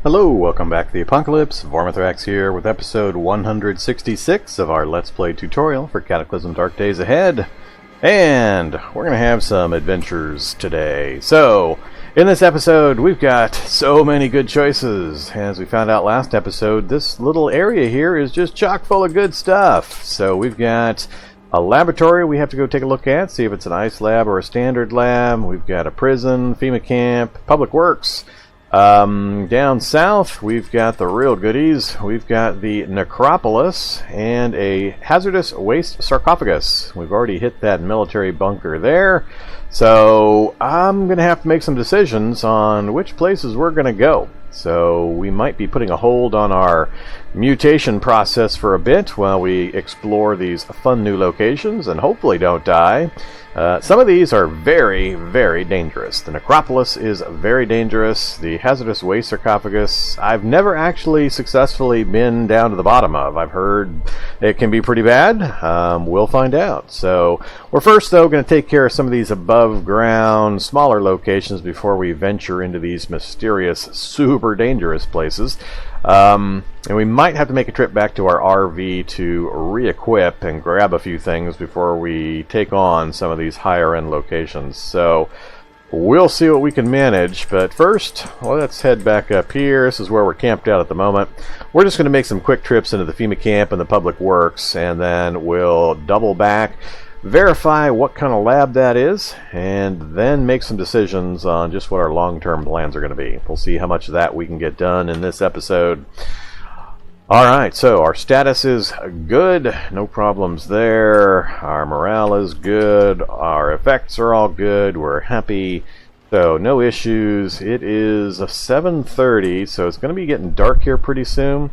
Hello, welcome back to the Apocalypse. Vormithrax here with episode 166 of our Let's Play tutorial for Cataclysm Dark Days Ahead. And we're going to have some adventures today. So, in this episode, we've got so many good choices. As we found out last episode, this little area here is just chock full of good stuff. So we've got a laboratory we have to go take a look at, see if it's an ice lab or a standard lab. We've got a prison, FEMA camp, public works. Down south, we've got the real goodies. We've got the necropolis and a hazardous waste sarcophagus. We've already hit that military bunker there. So I'm going to have to make some decisions on which places we're going to go. So we might be putting a hold on our mutation process for a bit while we explore these fun new locations and hopefully don't die. Some of these are very, very dangerous. The necropolis is very dangerous. The hazardous waste sarcophagus, I've never actually successfully been down to the bottom of. I've heard it can be pretty bad. We'll find out. So we're first, though, going to take care of some of these above-ground, smaller locations before we venture into these mysterious, super dangerous places. And we might have to make a trip back to our RV to re-equip and grab a few things before we take on some of these higher-end locations. So we'll see what we can manage, but first, let's head back up here. This is where we're camped out at the moment. We're just going to make some quick trips into the FEMA camp and the public works, and then we'll double back, verify what kind of lab that is, and then make some decisions on just what our long-term plans are going to be. We'll see how much of that we can get done in this episode. Alright, so our status is good, no problems there, our morale is good, our effects are all good, we're happy, so no issues. It is 7:30, so it's going to be getting dark here pretty soon.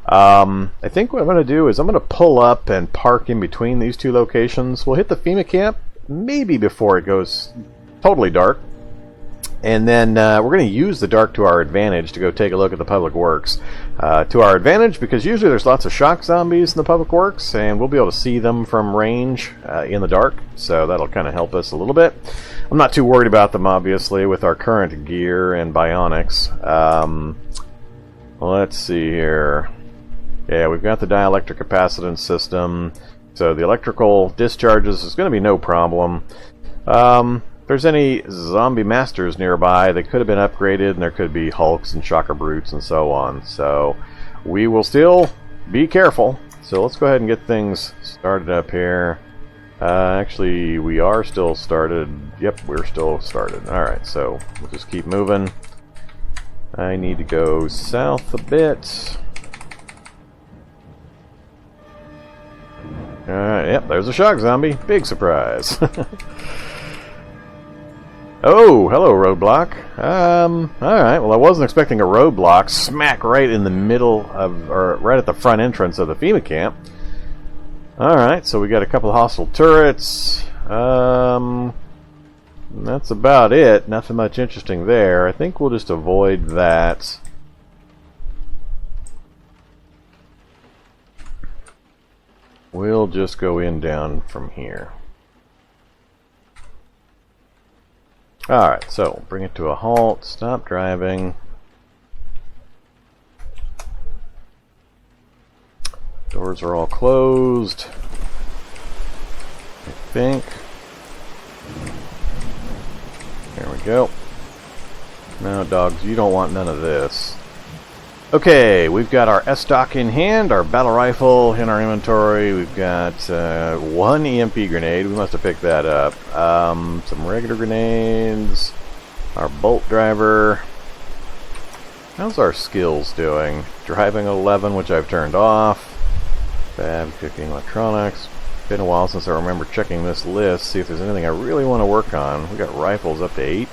I think what I'm going to do is I'm going to pull up and park in between these two locations. We'll hit the FEMA camp maybe before it goes totally dark. And then we're going to use the dark to our advantage to go take a look at the public works. To our advantage, because usually there's lots of shock zombies in the public works, and we'll be able to see them from range in the dark. So that'll kind of help us a little bit. I'm not too worried about them, obviously, with our current gear and bionics. Let's see here. Yeah, we've got the dielectric capacitance system, so the electrical discharges is going to be no problem. If there's any zombie masters nearby, they could have been upgraded, and there could be hulks and shocker brutes and so on. So we will still be careful. So let's go ahead and get things started up here. Actually, we are still started. Yep, we're still started. Alright, so we'll just keep moving. I need to go south a bit. Alright, yep, there's a shock zombie. Big surprise. Oh, hello, roadblock. Alright, well, I wasn't expecting a roadblock smack right in the middle of, or right at the front entrance of the FEMA camp. Alright, so we got a couple of hostile turrets. That's about it. Nothing much interesting there. I think we'll just avoid that. We'll just go in down from here. Alright, so bring it to a halt, stop driving. Doors are all closed, I think. There we go. Now, dogs, you don't want none of this. Okay, we've got our S-stock in hand, our battle rifle in our inventory. We've got one EMP grenade. We must have picked that up. Some regular grenades. Our bolt driver. How's our skills doing? Driving 11, which I've turned off. Fab, cooking, electronics. Been a while since I remember checking this list, see if there's anything I really want to work on. We got rifles up to 8.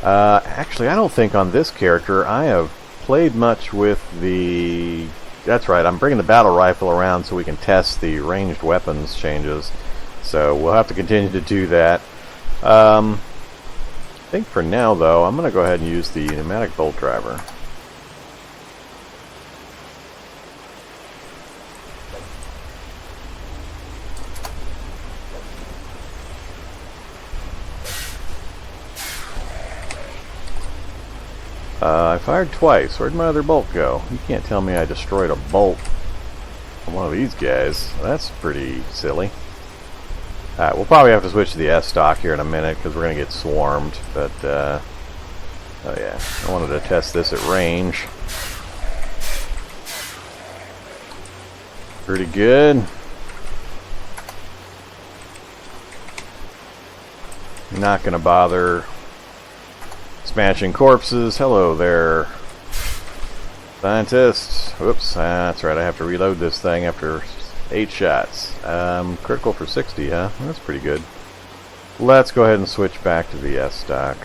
Actually, I don't think on this character I have played much with the... That's right, I'm bringing the battle rifle around so we can test the ranged weapons changes. So we'll have to continue to do that. I think for now, though, I'm going to go ahead and use the pneumatic bolt driver. I fired twice. Where'd my other bolt go? You can't tell me I destroyed a bolt on one of these guys. That's pretty silly. Alright, we'll probably have to switch to the S stock here in a minute because we're going to get swarmed. But, oh yeah, I wanted to test this at range. Pretty good. Not going to bother smashing corpses. Hello there, scientists. Whoops, that's right, I have to reload this thing after 8 shots. Critical for 60, huh? That's pretty good. Let's go ahead and switch back to the S stock.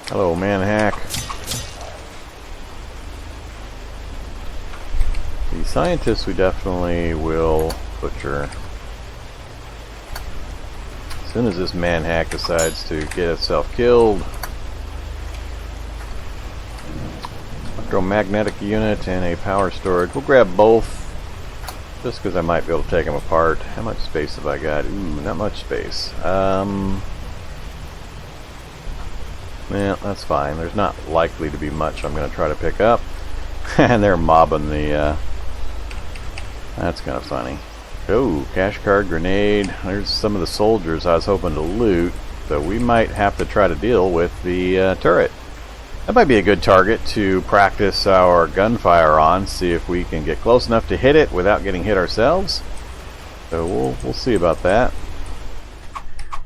Hello, manhack. The scientists we definitely will butcher. As soon as this manhack decides to get itself killed. Electromagnetic unit and a power storage. We'll grab both just because I might be able to take them apart. How much space have I got? Ooh, not much space. Yeah, that's fine. There's not likely to be much I'm going to try to pick up. And they're mobbing the... That's kind of funny. Oh, cash card, grenade. There's some of the soldiers I was hoping to loot, so we might have to try to deal with the turret. That might be a good target to practice our gunfire on, see if we can get close enough to hit it without getting hit ourselves. So we'll see about that.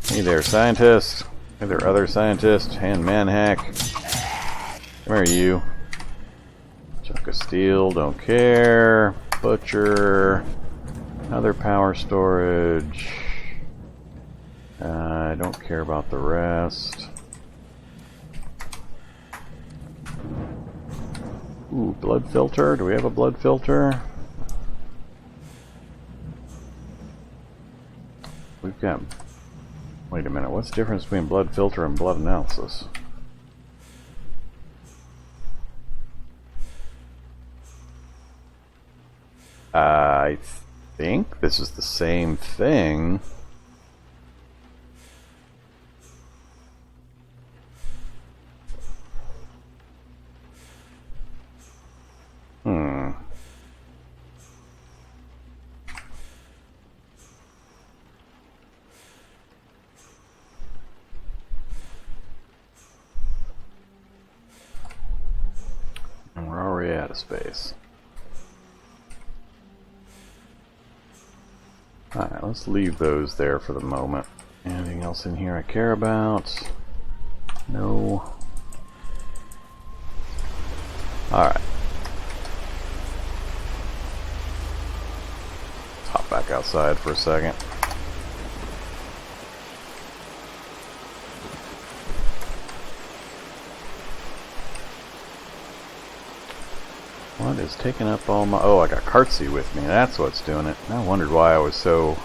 Hey there, scientist. Hey there, other scientist. And manhack. Come here, you. Chunk of steel, don't care. Butcher. Another power storage. I don't care about the rest. Ooh, blood filter. Do we have a blood filter? We've got... Wait a minute. What's the difference between blood filter and blood analysis? I think this is the same thing. And we're already out of space. Alright, let's leave those there for the moment. Anything else in here I care about? No. Alright. Hop back outside for a second. What is taking up all my... Oh, I got Cartsy with me. That's what's doing it. I wondered why I was so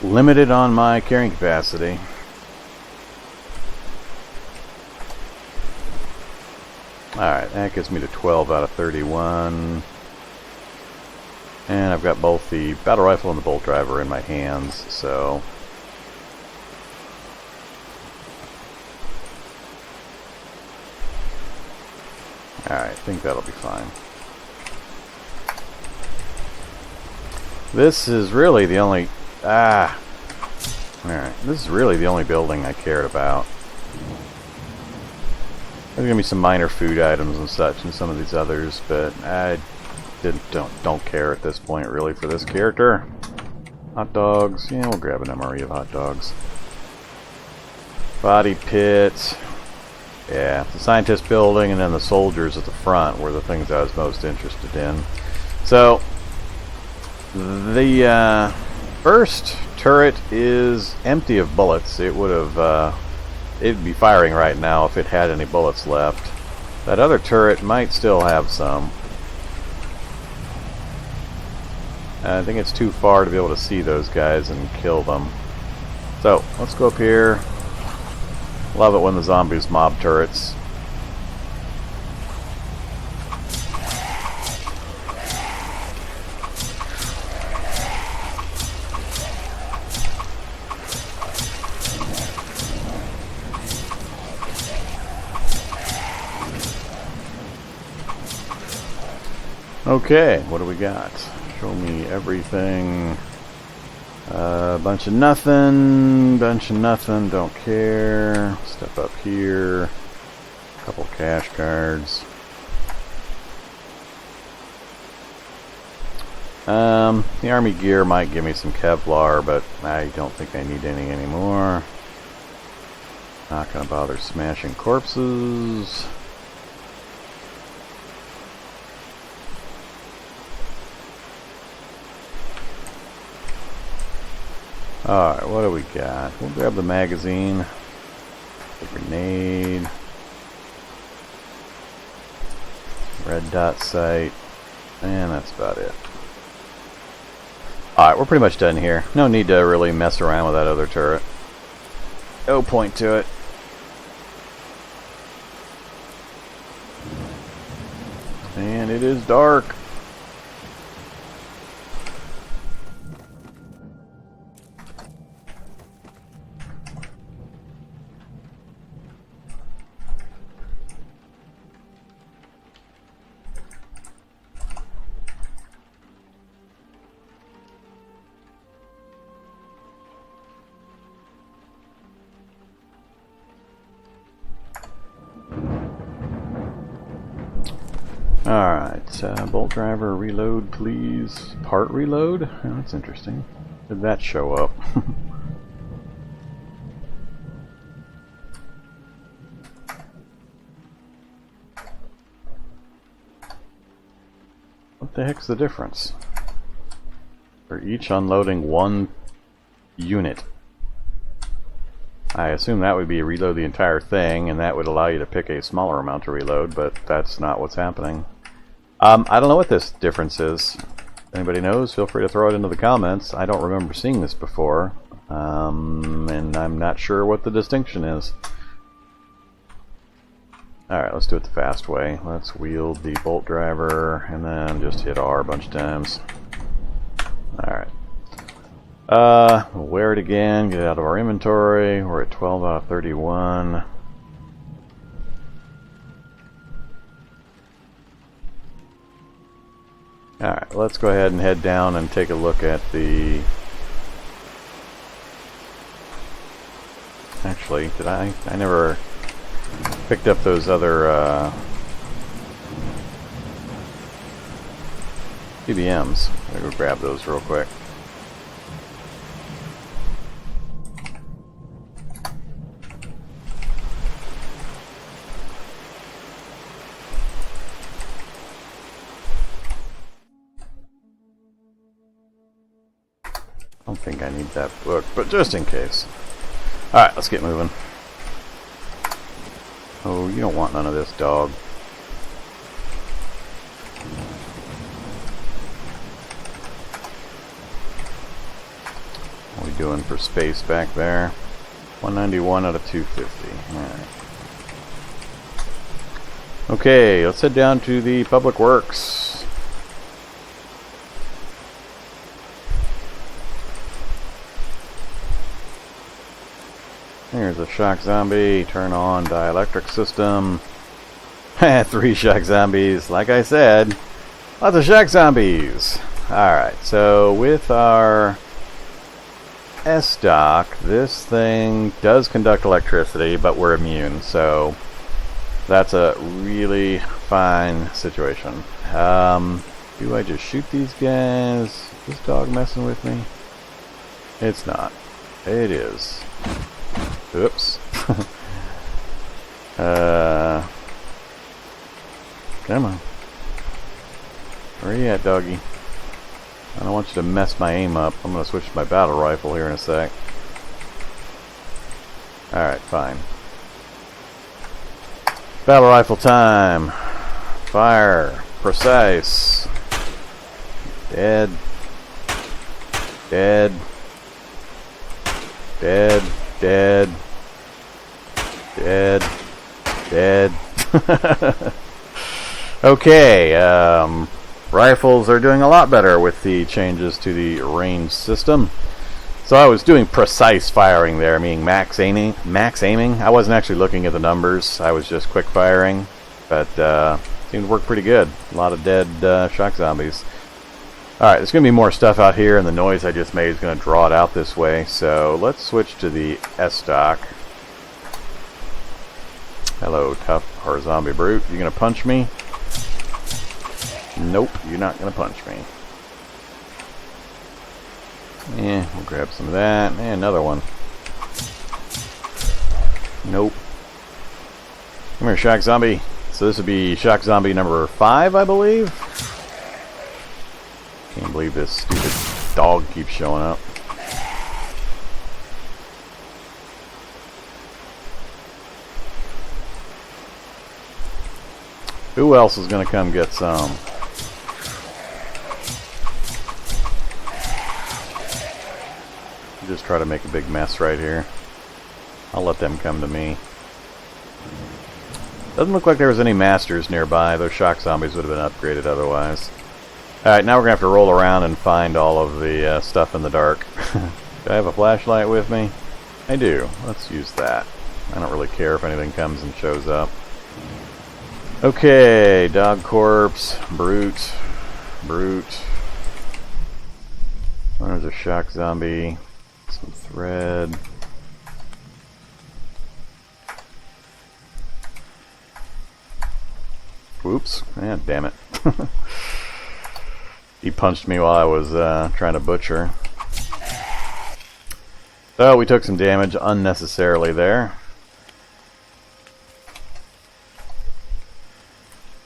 limited on my carrying capacity. Alright, that gets me to 12 out of 31. And I've got both the battle rifle and the bolt driver in my hands, so... Alright, I think that'll be fine. This is really the only... Alright, this is really the only building I cared about. There's gonna be some minor food items and such in some of these others, but I don't care at this point really for this character. Hot dogs, yeah, we'll grab an MRE of hot dogs. Body pit. Yeah, the scientist building and then the soldiers at the front were the things I was most interested in. So, the first turret is empty of bullets. It would have, it'd be firing right now if it had any bullets left. That other turret might still have some. I think it's too far to be able to see those guys and kill them. So, let's go up here. Love it when the zombies mob turrets. Okay, what do we got? Show me everything. Bunch of nothing, don't care. Step up here. Couple cash cards. The army gear might give me some Kevlar, but I don't think I need any anymore. Not gonna bother smashing corpses. Alright, what do we got? We'll grab the magazine, the grenade, red dot sight, and that's about it. Alright, we're pretty much done here. No need to really mess around with that other turret. No point to it. And it is dark. Alright, bolt driver reload please. Part reload? Oh, that's interesting. Did that show up? What the heck's the difference? They're each unloading one unit. I assume that would be reload the entire thing, and that would allow you to pick a smaller amount to reload, but that's not what's happening. I don't know what this difference is. If anybody knows, feel free to throw it into the comments. I don't remember seeing this before, and I'm not sure what the distinction is. Alright, let's do it the fast way. Let's wield the bolt driver, and then just hit R a bunch of times. Alright. We'll wear it again, get it out of our inventory. We're at 12 out of 31. Alright, let's go ahead and head down and take a look at the... Actually, did I never picked up those other PBMs. I'm gonna go grab those real quick. I don't think I need that book, but just in case. Alright, let's get moving. Oh, you don't want none of this, dog. What are we doing for space back there? 191 out of 250. Alright. Okay, let's head down to the Public Works. Here's a shock zombie. Turn on dielectric system. 3 shock zombies. Like I said, lots of shock zombies. Alright, so with our S-Dock, this thing does conduct electricity, but we're immune, so that's a really fine situation. Do I just shoot these guys? Is this dog messing with me? It's not. It is. Oops. Come on. Where you at, doggy? I don't want you to mess my aim up. I'm going to switch to my battle rifle here in a sec. Alright, fine. Battle rifle time. Fire. Precise. Dead. Dead. Dead. Dead. Dead. Dead. Okay, rifles are doing a lot better with the changes to the range system. So I was doing precise firing there, meaning max aiming. I wasn't actually looking at the numbers. I was just quick firing. But Seemed to work pretty good. A lot of dead shock zombies. Alright, there's going to be more stuff out here, and the noise I just made is going to draw it out this way. So let's switch to the S-Stock. Hello, tough or zombie brute. You going to punch me? Nope, you're not going to punch me. Yeah, we'll grab some of that. And another one. Nope. Come here, shock zombie. So this would be shock zombie number 5, I believe. Can't believe this stupid dog keeps showing up. Who else is going to come get some? Just try to make a big mess right here. I'll let them come to me. Doesn't look like there was any masters nearby. Those shock zombies would have been upgraded otherwise. Alright, now we're going to have to roll around and find all of the stuff in the dark. Do I have a flashlight with me? I do. Let's use that. I don't really care if anything comes and shows up. Okay, dog corpse, brute. There's a shock zombie. Some thread. Whoops. Yeah, damn it. He punched me while I was trying to butcher. So we took some damage unnecessarily there.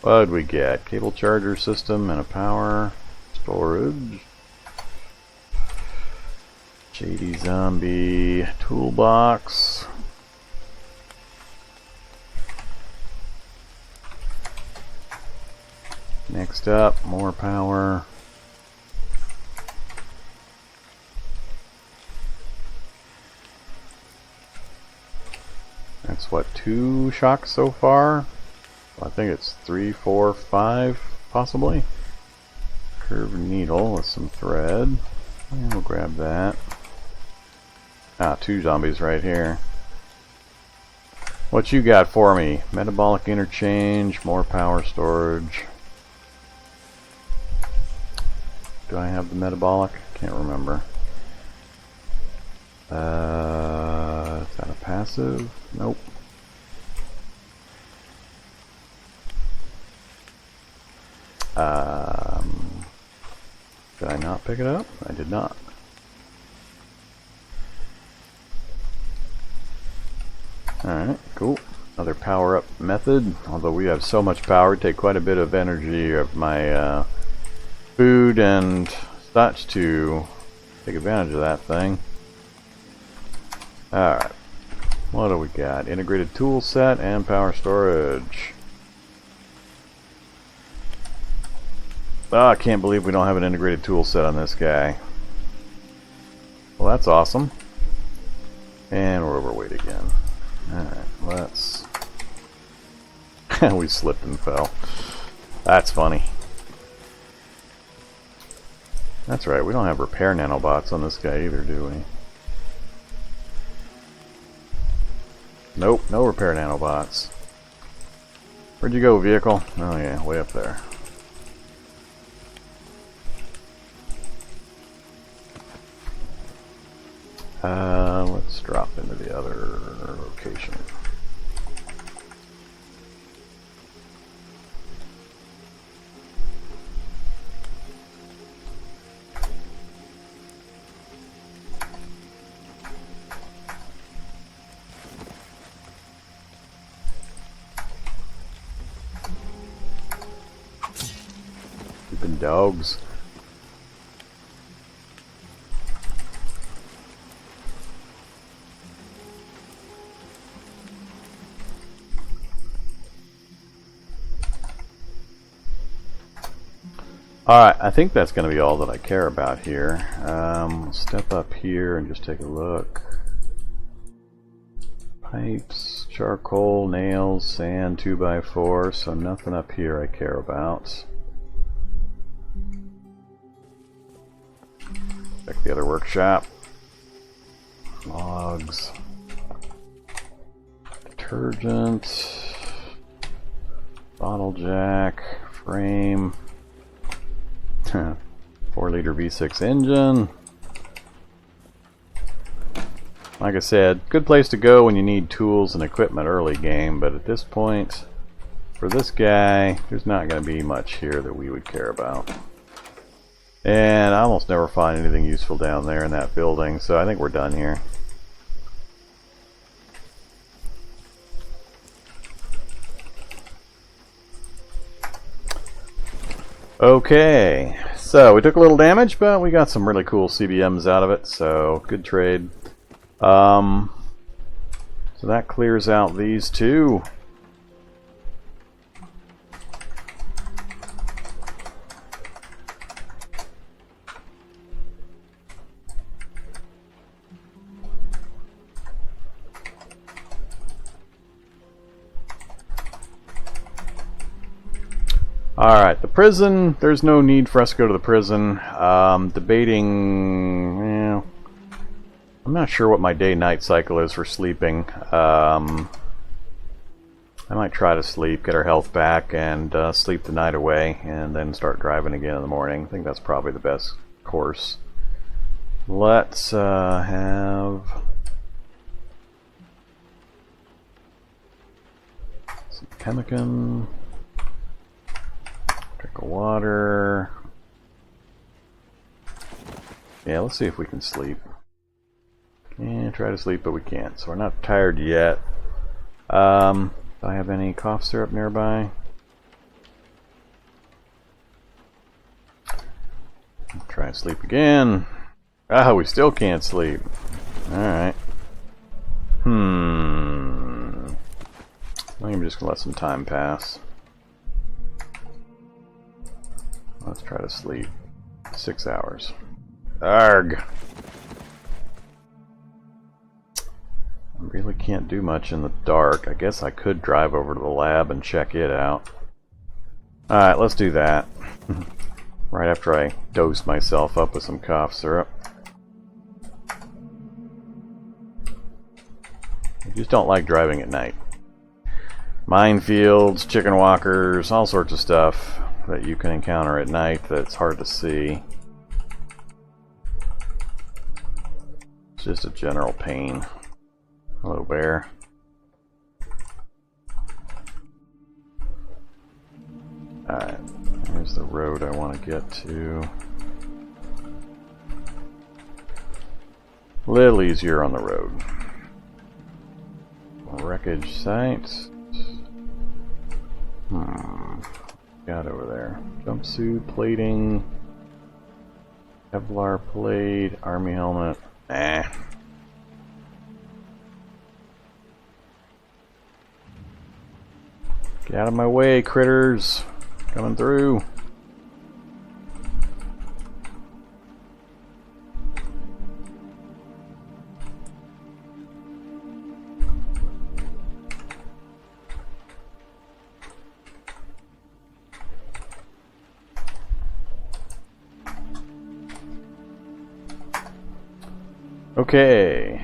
What did we get? Cable charger system and a power storage. Shady zombie toolbox. Next up, more power. That's what, 2 shocks so far? I think it's 3, 4, 5, possibly. Curved needle with some thread. And we'll grab that. Ah, 2 zombies right here. What you got for me? Metabolic interchange, more power storage. Do I have the metabolic? Can't remember. Is that a passive? Nope. Did I not pick it up? I did not. Alright, cool. Another power up method. Although we have so much power, it'd take quite a bit of energy of my food and such to take advantage of that thing. Alright. What do we got? Integrated tool set and power storage. Oh, I can't believe we don't have an integrated tool set on this guy. Well, that's awesome. And we're overweight again. Alright, let's... we slipped and fell. That's funny. That's right, we don't have repair nanobots on this guy either, do we? Nope, no repair nanobots. Where'd you go, vehicle? Oh yeah, way up there. Let's drop into the other location. Stupid dogs. Alright, I think that's going to be all that I care about here. Step up here and just take a look. Pipes, charcoal, nails, sand, 2x4, so nothing up here I care about. Check the other workshop. Logs. Detergent. Bottle jack, frame, 4-liter V6 engine. Like I said, good place to go when you need tools and equipment early game, but at this point, for this guy, there's not going to be much here that we would care about. And I almost never find anything useful down there in that building, so I think we're done here. Okay, so we took a little damage, but we got some really cool CBMs out of it, so good trade. So that clears out these two. Alright, the prison, there's no need for us to go to the prison. Debating, well, I'm not sure what my day-night cycle is for sleeping. I might try to sleep, get our health back, and sleep the night away, and then start driving again in the morning. I think that's probably the best course. Let's have some pemmican. Drink of water. Yeah, let's see if we can sleep. Yeah, try to sleep, but we can't. So we're not tired yet. Do I have any cough syrup nearby? Try and sleep again. Ah, we still can't sleep. Alright. I'm just gonna let some time pass. Let's try to sleep. 6 hours. Arg! I really can't do much in the dark. I guess I could drive over to the lab and check it out. Alright, let's do that. Right after I dose myself up with some cough syrup. I just don't like driving at night. Minefields, chicken walkers, all sorts of stuff that you can encounter at night that's hard to see. It's just a general pain. Hello, bear. Alright, here's the road I want to get to. A little easier on the road. Wreckage site. Got over there. Jumpsuit, plating, Kevlar plate, army helmet. Nah. Get out of my way, critters. Coming through. Okay.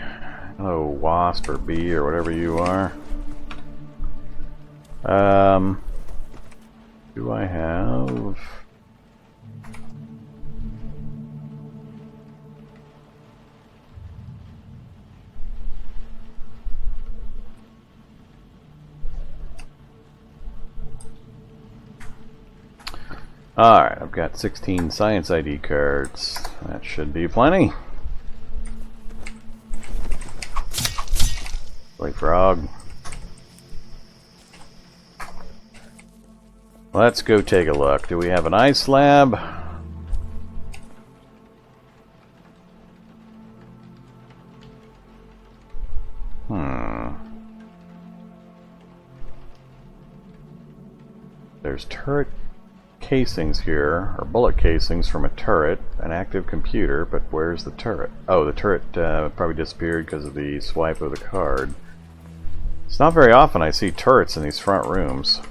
Hello, wasp or bee or whatever you are. Do I have... Alright, I've got 16 science ID cards. That should be plenty. Wait, frog. Let's go take a look. Do we have an ice lab? There's turret casings here, or bullet casings from a turret, an active computer, but where's the turret? Oh, the turret probably disappeared because of the swipe of the card. It's not very often I see turrets in these front rooms.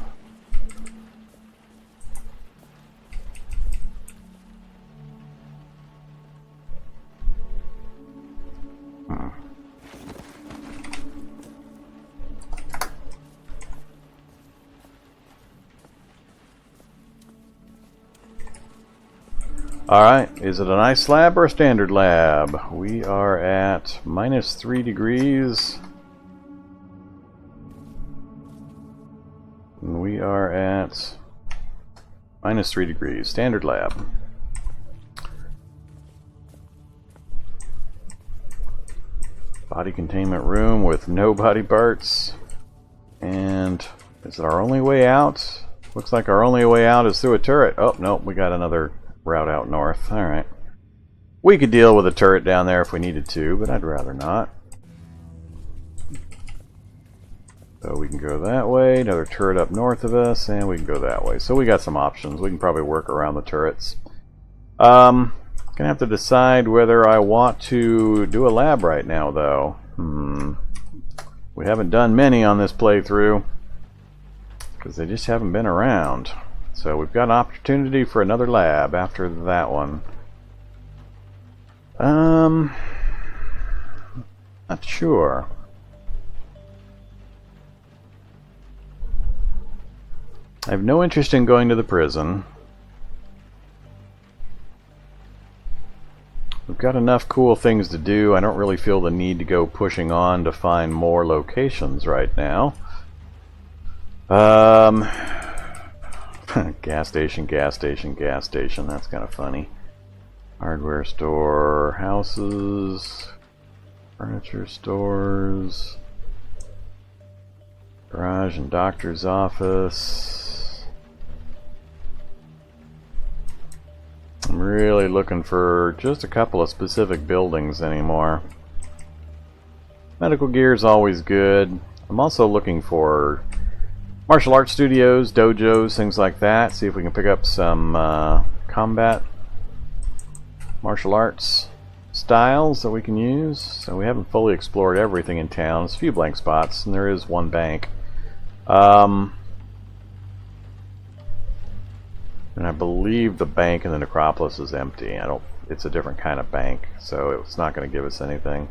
Alright, is it an ice lab or a standard lab? We are at -3 degrees. And we are at -3 degrees, standard lab. Body containment room with no body parts. And is it our only way out? Looks like our only way out is through a turret. Oh, no, we got another route out north. Alright. We could deal with a turret down there if we needed to, but I'd rather not. So we can go that way, another turret up north of us, and we can go that way. So we got some options. We can probably work around the turrets. Gonna have to decide whether I want to do a lab right now, though. We haven't done many on this playthrough, because they just haven't been around. So we've got an opportunity for another lab after that one. Not sure. I have no interest in going to the prison. We've got enough cool things to do. I don't really feel the need to go pushing on to find more locations right now. Gas station, gas station, gas station. That's kind of funny. Hardware store, houses, furniture stores, garage and doctor's office. I'm really looking for just a couple of specific buildings anymore. Medical gear is always good. I'm also looking for martial arts studios, dojos, things like that. See if we can pick up some combat martial arts styles that we can use. So we haven't fully explored everything in town. There's a few blank spots, and there is one bank. And I believe the bank in the necropolis is empty. It's a different kind of bank, so it's not going to give us anything.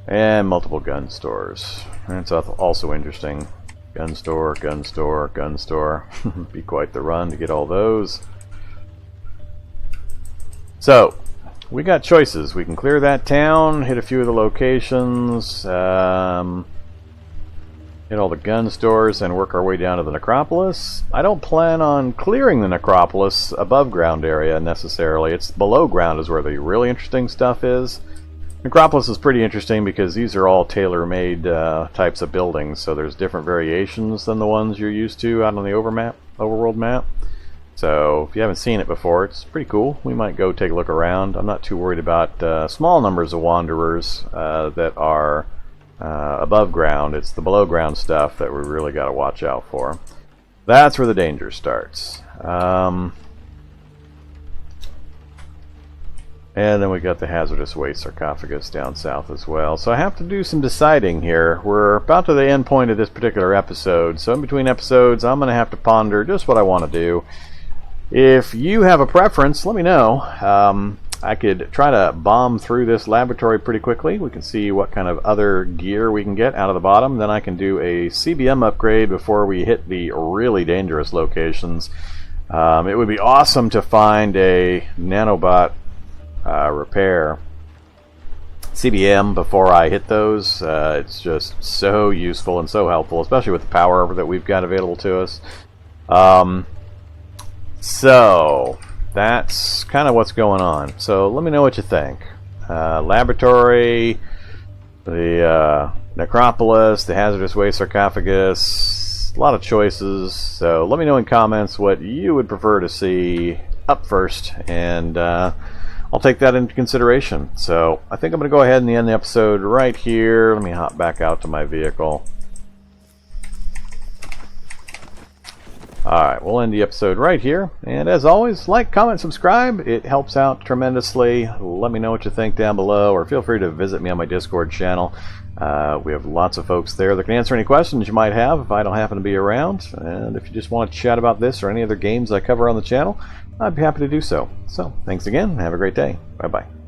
And multiple gun stores. That's also interesting. Gun store, gun store, gun store. Be quite the run to get all those. So, we got choices. We can clear that town, hit a few of the locations, hit all the gun stores, and work our way down to the necropolis. I don't plan on clearing the necropolis above ground area necessarily. It's below ground is where the really interesting stuff is. Necropolis is pretty interesting because these are all tailor-made types of buildings, so there's different variations than the ones you're used to out on the overworld map. So if you haven't seen it before, it's pretty cool. We might go take a look around. I'm not too worried about small numbers of wanderers that are above ground. It's the below ground stuff that we really got to watch out for. That's where the danger starts. And then we got the hazardous waste sarcophagus down south as well. So I have to do some deciding here. We're about to the end point of this particular episode. So in between episodes, I'm going to have to ponder just what I want to do. If you have a preference, let me know. I could try to bomb through this laboratory pretty quickly. We can see what kind of other gear we can get out of the bottom. Then I can do a CBM upgrade before we hit the really dangerous locations. It would be awesome to find a nanobot repair CBM before I hit those. It's just so useful and so helpful, especially with the power that we've got available to us. So that's kind of what's going on. So let me know what you think. Laboratory, the necropolis, the hazardous waste sarcophagus, a lot of choices. So let me know in comments what you would prefer to see up first, and I'll take that into consideration. So I think I'm going to go ahead and end the episode right here. Let me hop back out to my vehicle. Alright, we'll end the episode right here. And as always, like, comment, subscribe. It helps out tremendously. Let me know what you think down below, or feel free to visit me on my Discord channel. We have lots of folks there that can answer any questions you might have if I don't happen to be around. And if you just want to chat about this or any other games I cover on the channel, I'd be happy to do so. So, thanks again, and have a great day. Bye-bye.